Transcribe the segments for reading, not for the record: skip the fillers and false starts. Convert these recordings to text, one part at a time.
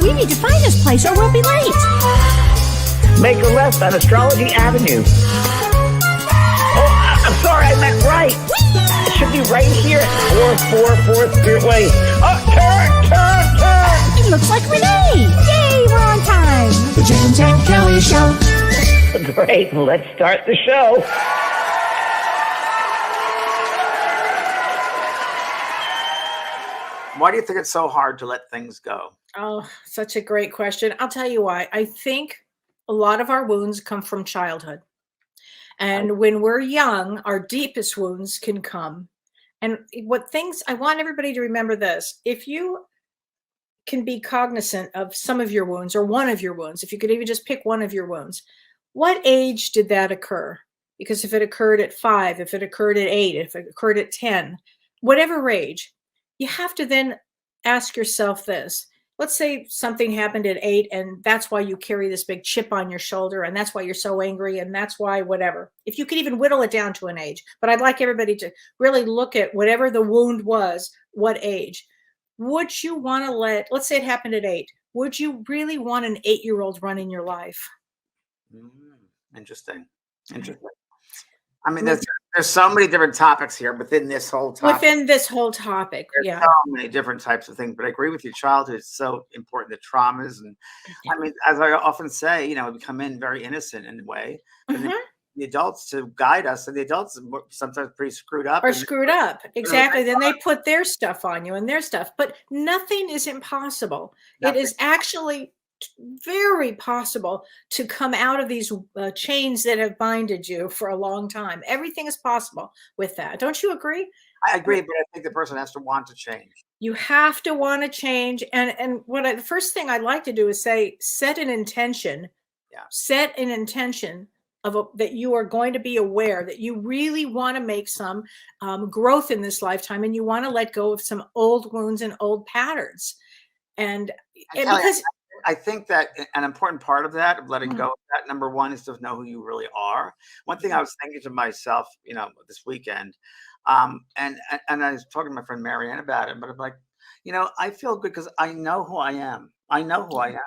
We need to find this place or we'll be late. Make a left on Astrology Avenue. Oh, I'm sorry, I meant right. It should be right here at 444 Spirit Way. Oh, turn! It looks like Renee. Yay, we're on time. The James and Kellee Show. Great, let's start the show. Why do you think it's so hard to let things go? Oh, such a great question. I'll tell you why. I think a lot of our wounds come from childhood. And when we're young, our deepest wounds can come. And I want everybody to remember this. If you can be cognizant of some of your wounds or one of your wounds, if you could even just pick one of your wounds, what age did that occur? Because if it occurred at 5, if it occurred at 8, if it occurred at 10, whatever age, you have to then ask yourself this. Let's say something happened at 8 and that's why you carry this big chip on your shoulder and that's why you're so angry and that's why whatever. If you could even whittle it down to an age, but I'd like everybody to really look at whatever the wound was, what age. Would you want to let's say it happened at 8. Would you really want an 8-year-old running your life? Interesting. I mean, there's so many different topics here within this whole topic. There's so many different types of things. But I agree with you. Childhood is so important. The traumas, and I mean, as I often say, we come in very innocent in a way. And the adults to guide us, and the adults are sometimes pretty screwed up. Exactly. Then they put their stuff on you and their stuff. But nothing is impossible. It is actually very possible to come out of these chains that have binded you for a long time. Everything is possible with that. Don't you agree? I agree, but I think the person has to want to change. You have to want to change. And the first thing I'd like to do is say, set an intention. Yeah. Set an intention that you are going to be aware that you really want to make some growth in this lifetime, and you want to let go of some old wounds and old patterns. And because I think that an important part of that, of letting go of that, number one, is to know who you really are. One thing I was thinking to myself, this weekend, and I was talking to my friend Marianne about it, but I'm like, I feel good because I know who I am. I know who I am.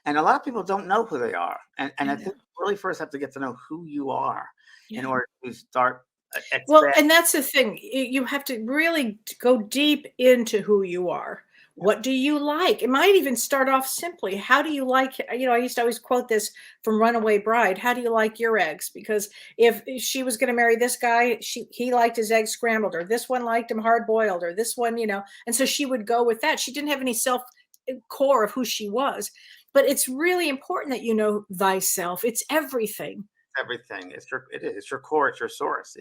And a lot of people don't know who they are. And I think you really first have to get to know who you are in order to start. Well, and that's the thing. You have to really go deep into who you are. What do you like? It might even start off simply. How do you like, I used to always quote this from Runaway Bride. How do you like your eggs? Because if she was going to marry this guy, he liked his eggs scrambled, or this one liked him hard boiled, or this one, and so she would go with that. She didn't have any self core of who she was, but it's really important that you know thyself. It's everything. Everything. It's your core. It's your source.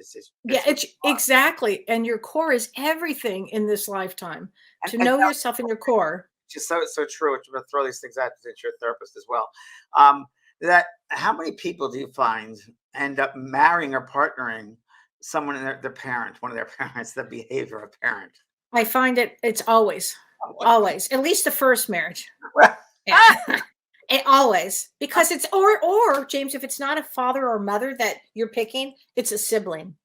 Exactly. And your core is everything in this lifetime. To know yourself in your core. Just so true. I'm going to throw these things out to your therapist as well. That how many people do you find end up marrying or partnering someone in their parent, one of their parents, the behavior of a parent? I find it's always, at least the first marriage. It always, because it's or James, if it's not a father or mother that you're picking, it's a sibling.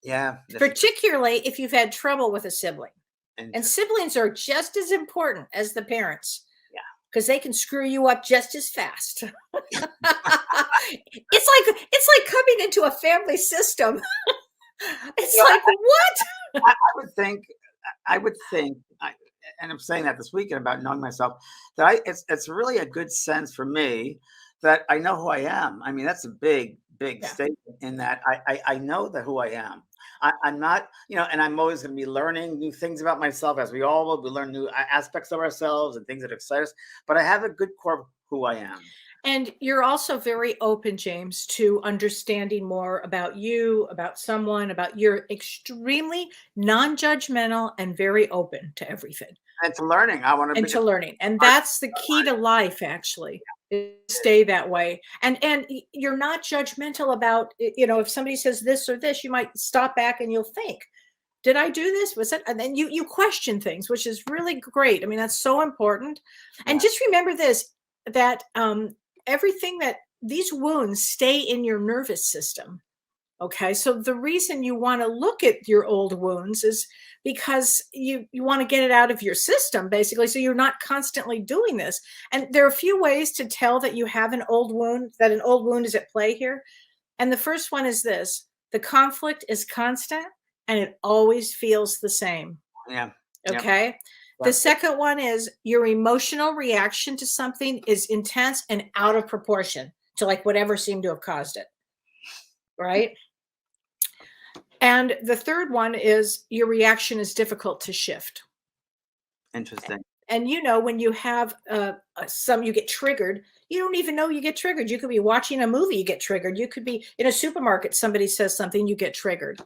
Yeah. Particularly if you've had trouble with a sibling. And siblings are just as important as the parents. Yeah. Because they can screw you up just as fast. It's like coming into a family system. What? I would think, and I'm saying that this weekend about knowing myself, that it's really a good sense for me that I know who I am. I mean, that's a big statement in that I know that who I am. I'm not, and I'm always going to be learning new things about myself, as we all will. We learn new aspects of ourselves and things that excite us. But I have a good core of who I am. And you're also very open, James, to understanding more about you, about someone, you're extremely non-judgmental and very open to everything. And to learning. And that's the key to life, actually. Stay that way. And you're not judgmental about, if somebody says this or this, you might stop back and you'll think, did I do this? Was it? And then you question things, which is really great. I mean, that's so important. And just remember this, that everything that these wounds stay in your nervous system. Okay, so the reason you want to look at your old wounds is because you want to get it out of your system, basically, so you're not constantly doing this. And there are a few ways to tell that you have an old wound, that an old wound is at play here. And the first one is this: the conflict is constant and it always feels the same. Yeah. Okay. The second one is your emotional reaction to something is intense and out of proportion to like whatever seemed to have caused it. Right. And the third one is your reaction is difficult to shift. Interesting. And when you have you get triggered, you don't even know you get triggered. You could be watching a movie, you get triggered. You could be in a supermarket, somebody says something, you get triggered.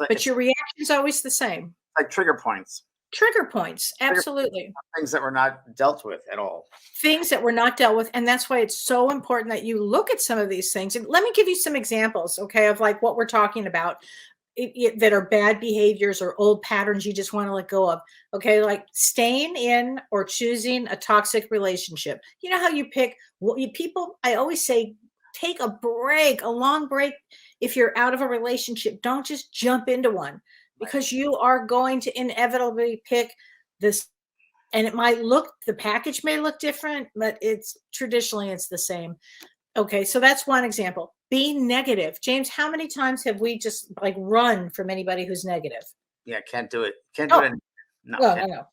But your reaction is always the same. Like trigger points. Trigger points, absolutely. Things that were not dealt with at all. Things that were not dealt with. And that's why it's so important that you look at some of these things. And let me give you some examples, okay, of like what we're talking about. That are bad behaviors or old patterns you just want to let go of. Okay, like staying in or choosing a toxic relationship. You know how you pick people? I always say, take a break, a long break. If you're out of a relationship, don't just jump into one, because you are going to inevitably pick this. And the package may look different, but traditionally it's the same. Okay, so that's one example. Being negative. James, how many times have we just like run from anybody who's negative? Yeah, can't do it. Can't do it. No. No.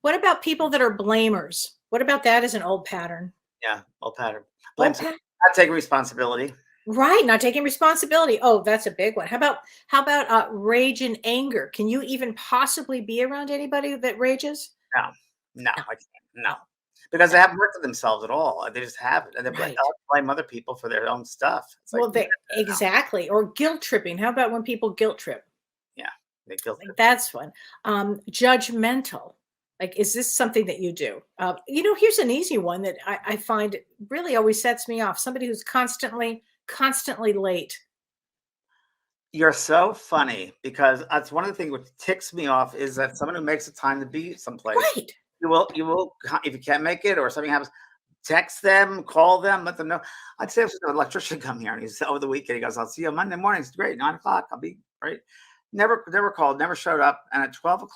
What about people that are blamers? What about that as an old pattern? Yeah, old pattern. Not taking responsibility. Right, not taking responsibility. Oh, that's a big one. How about rage and anger? Can you even possibly be around anybody that rages? No, I can't. No. Because they haven't worked with themselves at all. They just haven't. And they blame other people for their own stuff. It's like, exactly. Or guilt tripping. How about when people guilt trip? Yeah, they guilt trip. That's one. Judgmental. Like, is this something that you do? Here's an easy one that I find really always sets me off. Somebody who's constantly late. You're so funny, because that's one of the things which ticks me off, is that someone who makes the time to be someplace. Right. You will, if you can't make it or something happens, text them, call them, let them know. I'd say if an electrician come here and he's over the weekend, he goes, I'll see you Monday morning. It's great, 9:00. I'll be great. Never called, never showed up. And at 12:00,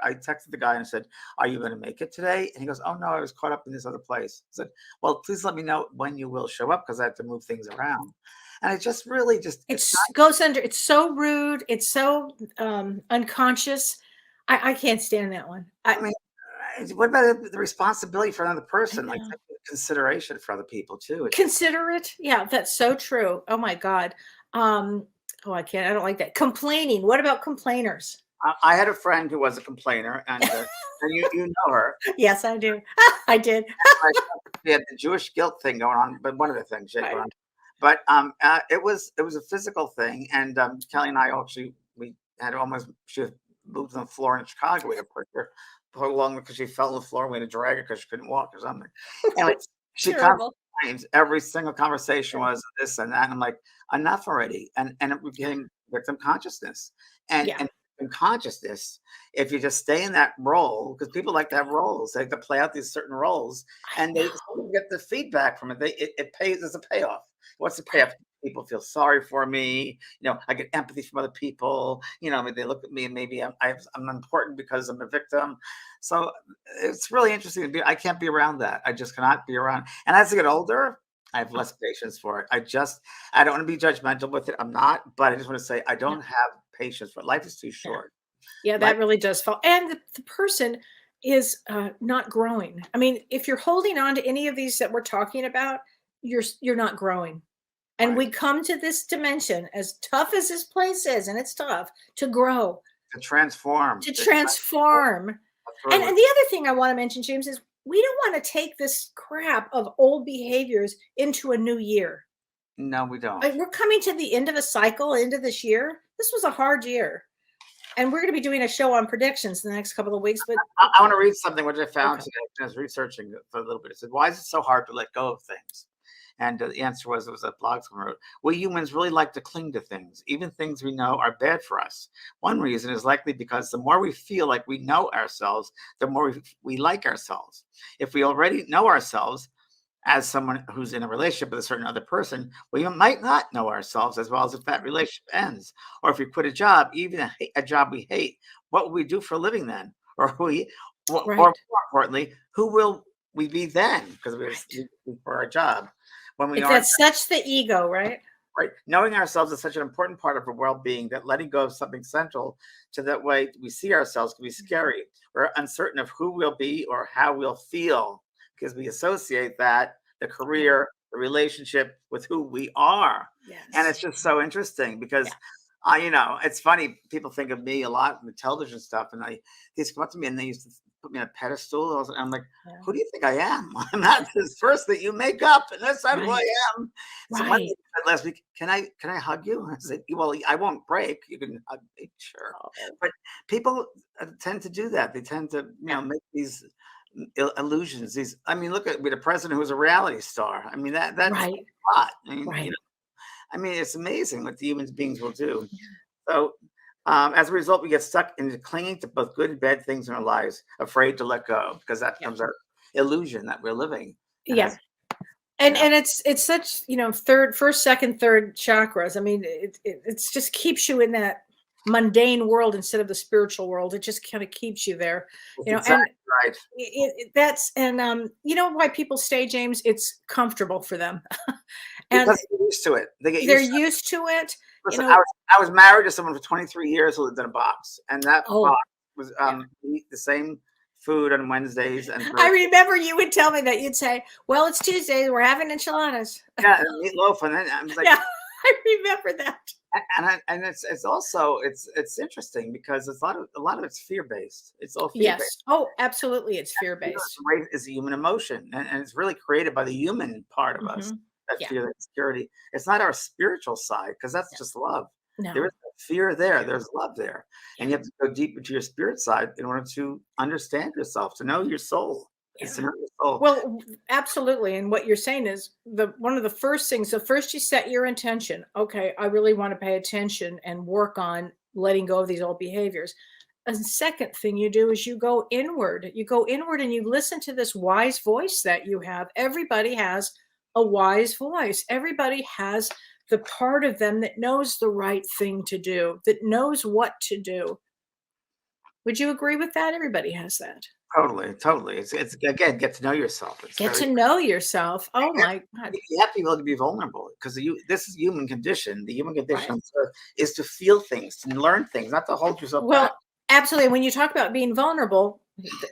I texted the guy and said, are you going to make it today? And he goes, oh no, I was caught up in this other place. I said, well, please let me know when you will show up, because I have to move things around. And it just really goes under. It's so rude. It's so unconscious. I can't stand that one. I mean, what about the responsibility for another person? Like consideration for other people too. Considerate. Yeah, that's so true. Oh my God. I don't like that. Complaining. What about complainers? I had a friend who was a complainer, and you know her. Yes, I do. I did. She had the Jewish guilt thing going on, but one of the things she had going on. But it was a physical thing, and Kellee and I actually she moved on the floor in Chicago. We had to put her along because she fell on the floor. We had to drag her because she couldn't walk or something. Anyway, she complains. Every single conversation was this and that. And I'm like, enough already. And it became victim consciousness. And in consciousness, if you just stay in that role, because people like to have roles, they like to play out these certain roles, and they get the feedback from it. It pays as a payoff. What's the payoff? People feel sorry for me. I get empathy from other people. They look at me and maybe I'm important because I'm a victim. So it's really interesting. I can't be around that. I just cannot be around. And as I get older, I have less patience for it. I don't want to be judgmental with it. I'm not, but I just want to say I don't have patience for it. Life is too short. Yeah, that really does fall. And the person is not growing. I mean, if you're holding on to any of these that we're talking about, you're not growing. And we come to this dimension, as tough as this place is, and it's tough, to grow. To transform. And the other thing I want to mention, James, is we don't want to take this crap of old behaviors into a new year. No, we don't. Like, we're coming to the end of a cycle, into this year. This was a hard year. And we're going to be doing a show on predictions in the next couple of weeks. But I want to read something which I found today. I was researching for a little bit. It said, why is it so hard to let go of things? And the answer was, it was a blog someone wrote, we humans really like to cling to things, even things we know are bad for us. One reason is likely because the more we feel like we know ourselves, the more we like ourselves. If we already know ourselves as someone who's in a relationship with a certain other person, we might not know ourselves as well as if that relationship ends. Or if we quit a job, even a job we hate, what will we do for a living then? Or or more Right. importantly, who will we be then? Because we're Right. looking for our job when we It's aren't. that's such the ego, right? Right. Knowing ourselves is such an important part of our well-being that letting go of something central to that way we see ourselves can be scary. We're uncertain of who we'll be or how we'll feel because we associate that, the Yeah. career, the relationship with who we are. And it's Yes. just so interesting Yeah. because it's funny. People think of me a lot in the television stuff, and they used to come up to me and they used to put me on a pedestal. I'm like, Yeah. who do you think I am? I'm not this person that you make up, and that's not who I Right. am. So one Right. lady said last week, can I hug you? I said, well, I won't break. You can hug me, sure. Oh, But people tend to do that. They tend to, yeah. make these illusions. Look at with a president who's a reality star. That's Right. a lot. Right. It's amazing what the human beings will do. So, as a result, we get stuck into clinging to both good and bad things in our lives, afraid to let go because that Yeah. becomes our illusion that we're living. And Yeah. as And yeah, it's such, first, second, third chakras. I mean, it's just keeps you in that mundane world instead of the spiritual world. It just kind of keeps you there, that's and exactly right. that's and you know why people stay, James? It's comfortable for them, and Because they get used to it. They get they're used to it. used to it. You Listen, know. I was married to someone for 23 years who lived in a box, and that Oh, box was yeah. we eat the same food on Wednesdays and I Thursdays. remember you would tell me that. You'd say, "Well, it's Tuesday. We're having enchiladas." Yeah, and meatloaf, and then I was like, Yeah, I remember that. and it's also it's interesting because it's a lot of it's fear based. It's all fear Yes. based. Oh, absolutely. It's fear Fear based. is a human emotion, and it's really created by the human part of us. Hmm. That Yeah. fear, that security. It's not our spiritual side because that's No. just love. There No. is no fear there. There's love there, and Yeah. you have to go deep into your spirit side in order to understand yourself, to know your soul. It's to Yeah. know your soul. Well, absolutely. And what you're saying is the one of the first things. So first you set your intention. Okay, I really want to pay attention and work on letting go of these old behaviors. And the second thing you do is you go inward. You go inward and you listen to this wise voice that you have. Everybody has a wise voice. Everybody has the part of them that knows the right thing to do, that knows what to do. Would you agree with that? Everybody has that. Totally, totally. It's again, get to know yourself. It's Get very to know yourself. Oh you my God. you have to be able to be vulnerable because this is human condition. The human condition Right. on this earth is to feel things, to learn things, not to hold yourself back. Well, absolutely. When you talk about being vulnerable,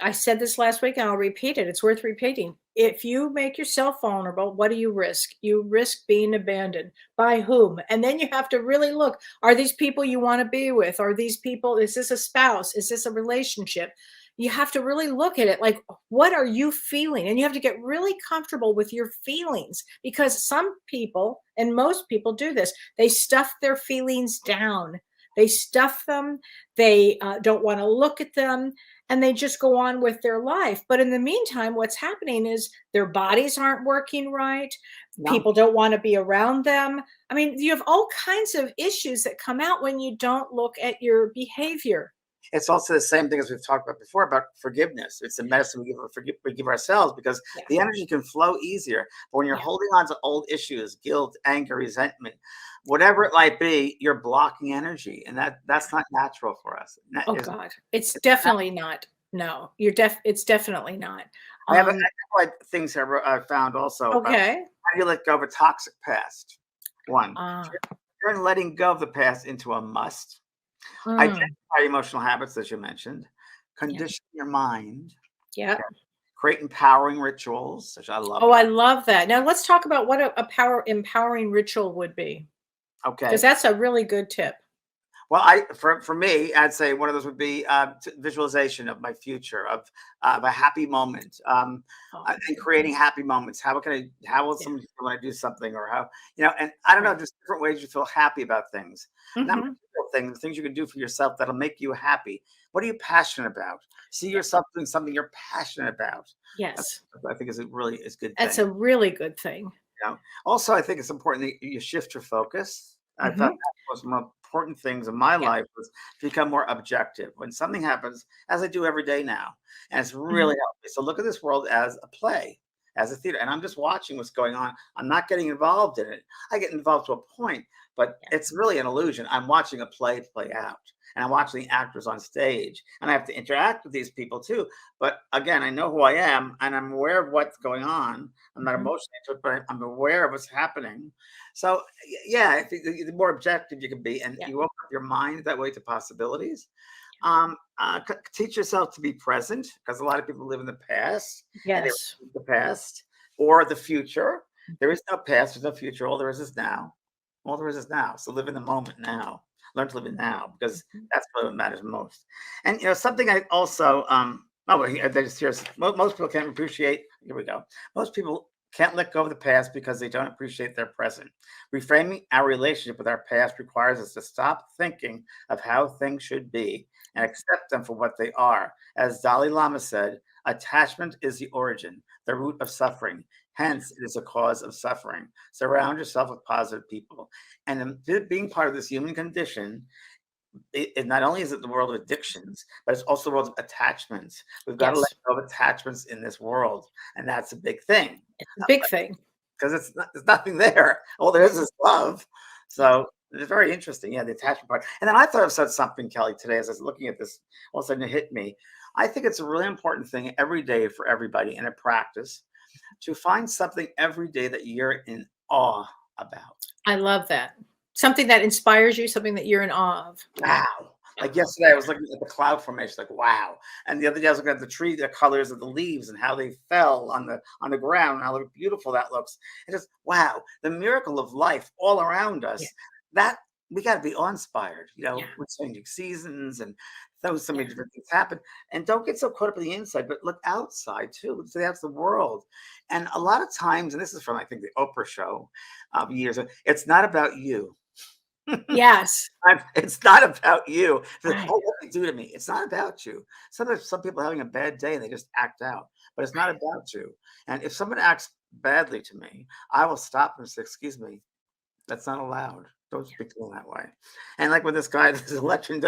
I said this last week and I'll repeat it. It's worth repeating. If you make yourself vulnerable, what do you risk? You risk being abandoned. By whom? And then you have to really look, are these people you want to be with? Are these people, is this a spouse? Is this a relationship? You have to really look at it like, what are you feeling? And you have to get really comfortable with your feelings because some people, and most people do this, they stuff their feelings down. They stuff them. They don't want to look at them and they just go on with their life. But in the meantime, what's happening is their bodies aren't working right. No. People don't want to be around them. I mean, you have all kinds of issues that come out when you don't look at your behavior. It's also the same thing as we've talked about before about forgiveness. It's the medicine we give ourselves because Yeah. the energy can flow easier. But when you're Yeah. holding on to old issues, guilt, anger, resentment, whatever it might be, you're blocking energy, and that's not natural for us. Oh God, it's definitely not. No, it's definitely not. I have a Um, couple of things I found also about okay. how do you let go of a toxic past. One, Uh, turn letting go of the past into a must. mm, Identify emotional habits, as you mentioned. yeah. Condition your mind. Yeah. Create empowering rituals, which I love Oh, I that. love that. Now let's talk about what a power empowering ritual would be, because Okay. that's a really good tip. Well, for me, I'd say one of those would be visualization of my future, of a happy moment, Oh, and creating happy moments. How will yeah. someone feel when I do something, or and I don't know, Right. just different ways you feel happy about things. Not Hmm. material things you can do for yourself that'll make you happy. What are you passionate about? See Yeah. yourself doing something you're passionate about. That's, Yes. I think is a really is good That's thing. a really good thing. Also, I think it's important that you shift your focus. I thought Hmm. that was one of the important things in my Yeah. life was to become more objective. When something happens, as I do every day now, and it's Mhm. really helped me. So look at this world as a play. as a theater, and I'm just watching what's going on. I'm not getting involved in it. I get involved to a point, but it's really an illusion. I'm watching a play play out, and I'm watching the actors on stage, and I have to interact with these people too. But again, I know who I am, and I'm aware of what's going on. I'm not emotionally into it, but I'm aware of what's happening. So yeah, if the more objective you can be, and you open up your mind that way to possibilities. Teach yourself to be present, because a lot of people live in the past and they Yes. repeat the past or the future. There is no past, there's no future. All there is now. All there is now. So live in the moment now. Learn to live in now, because that's what matters most. And something I also most people can't appreciate. Here we go. Most people can't let go of the past because they don't appreciate their present. Reframing our relationship with our past requires us to stop thinking of how things should be and accept them for what they are. As Dalai Lama said, attachment is the origin, the root of suffering. Hence, it is a cause of suffering. Surround yourself with positive people. And being part of this human condition, it not only is it the world of addictions, but it's also the world of attachments. We've got to let go of attachments in this world, and that's a big thing. It's a big thing, because there's nothing there. All there is love. So it's very interesting. Yeah, the attachment part. And then I thought I said something, Kelly, today as I was looking at this. All of a sudden, it hit me. I think it's a really important thing every day for everybody in a practice to find something every day that you're in awe about. I love that. Something that inspires you, something that you're in awe of. Wow. Like yesterday, I was looking at the cloud formation, like wow. And the other day, I was looking at the tree, the colors of the leaves, and how they fell on the ground, and how beautiful that looks. And just wow, the miracle of life all around us. That we got to be awe-inspired. With changing seasons and those so many different things happen. And don't get so caught up in the inside, but look outside too. So that's the world. And a lot of times, and this is from I think the Oprah show years ago, it's not about you. Yes. It's not about you. Right. Oh, what they do to me. It's not about you. Sometimes some people are having a bad day and they just act out, but it's not about you. And if someone acts badly to me, I will stop and say, excuse me, that's not allowed. Don't speak to them that way. And like when this guy, this electrician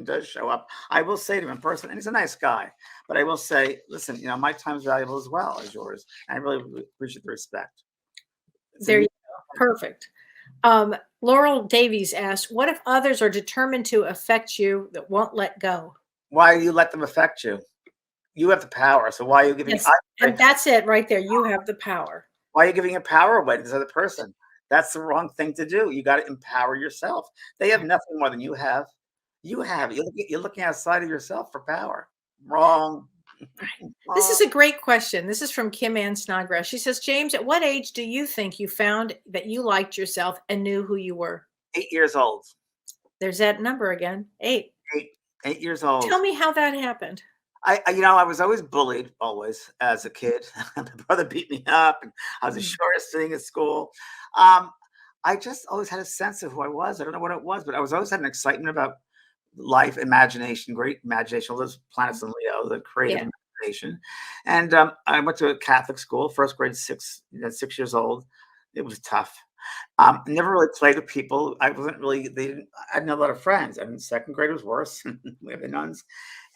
does show up, I will say to him in person, and he's a nice guy, but I will say, listen, my time's valuable as well as yours. And I really appreciate the respect. There you go. Perfect. Laurel Davies asks, what if others are determined to affect you that won't let go? Why do you let them affect you? You have the power. So why are you giving? Yes. And that's it right there. You have the power. Why are you giving your power away to this other person? That's the wrong thing to do. You got to empower yourself. They have nothing more than you have. You have. You're looking outside of yourself for power. Wrong. This is a great question. This is from Kim Ann Snodgrass. She says, James, at what age do you think you found that you liked yourself and knew who you were? 8 years old. There's that number again. 8. 8 years old. Tell me how that happened. I was always bullied, always, as a kid. My brother beat me up, and I was the shortest thing at school. I just always had a sense of who I was. I don't know what it was, but I was always had an excitement about life, imagination, great imagination, all those planets in Leo, the creative imagination. And I went to a Catholic school, first grade, 6 years old. It was tough. Never really played with people. I wasn't really, I didn't have a lot of friends. And second grade was worse. We have the nuns.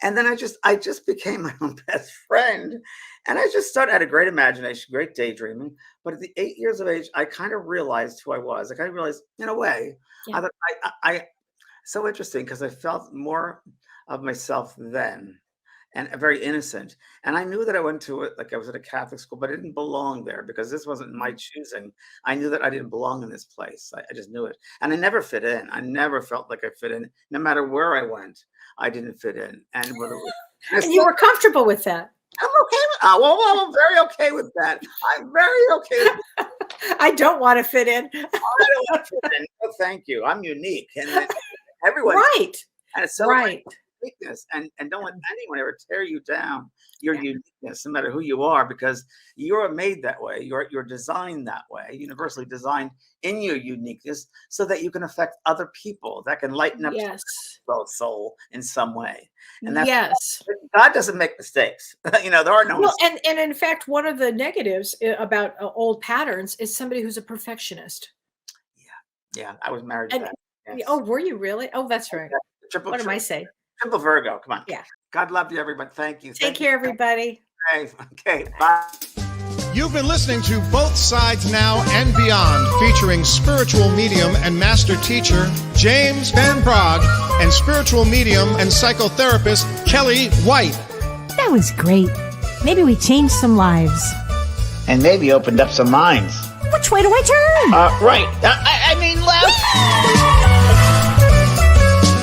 And then I just became my own best friend. And I had a great imagination, great daydreaming. But at the 8 years of age, I kind of realized who I was. I kind of realized, in a way, so interesting, because I felt more of myself then, and very innocent. And I knew that I went to it, like I was at a Catholic school, but I didn't belong there because this wasn't my choosing. I knew that I didn't belong in this place. I just knew it. And I never fit in. I never felt like I fit in. No matter where I went, I didn't fit in. And you were comfortable with that. I'm okay with well, I'm very okay with that. I'm very okay with that. I don't want to fit in. I don't want to fit in. No, thank you. I'm unique. And everyone. Right. And it's so right. Uniqueness, and don't let anyone ever tear you down. Your uniqueness, no matter who you are, because you're made that way. You're designed that way, universally designed in your uniqueness, so that you can affect other people. That can lighten up your soul in some way. And that's God doesn't make mistakes. There are no mistakes. And in fact, one of the negatives about old patterns is somebody who's a perfectionist. Yeah, I was married to that. Yes. Oh, were you really? Oh, that's right. What am I saying? Triple Virgo. Come on. Yeah. God love you, everybody. Thank you. Take care, everybody. Okay. Bye. You've been listening to Both Sides Now and Beyond, featuring spiritual medium and master teacher James Van Praagh and spiritual medium and psychotherapist Kellee White. That was great. Maybe we changed some lives. And maybe opened up some minds. Which way do I turn? Right. I mean left.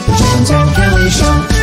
The James and Kellee Show.